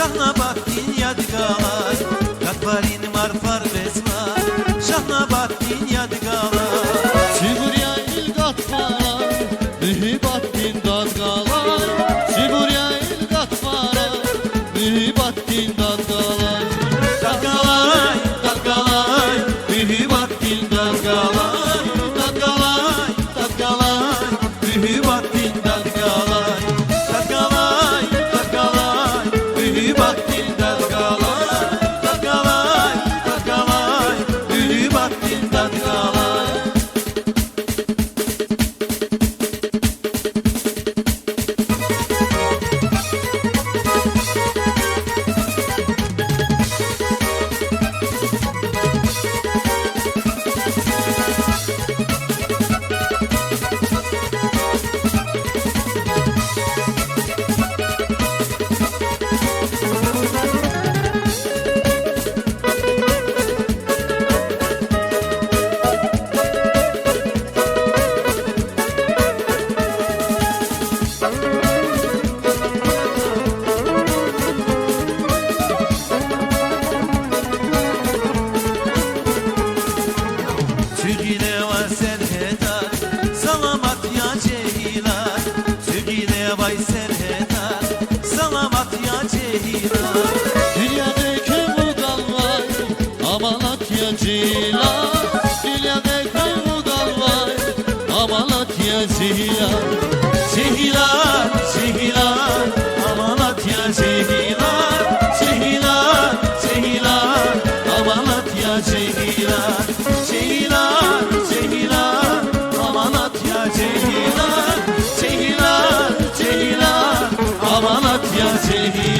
Şahnabat din yadigalar Katvarin marfar bezvar Şahnabat din yadigalar Sibirya il katvarar mühibat din dadgalar Sibirya il katvarar mühibat din dadgalar Dadgalay, dadgalay Mühibat din dadgalay Dadgalay, dadgalay Mühibat din dadgalay Dadgalay, dadgalay Mühibat din dadgalay Dadgalay, dadgalay Mühibat din dadgalay Türgile var serhedar Salamat ya Jegьилар Türgile vay serhedar Salamat ya Jegьилар Dünyadaki mugal var Amalatya Jegьилар Dünyadaki mugal var Amalatya Jegьилар Jegьилар, Jegьилар Amanat ya Jegьилар Jegьилар, Jegьилар Amanat ya Jegьилар Jegьилар, Jegьилар Amanat ya Jegьилар Jegьилар, Jegьилар Amanat ya Jegьилар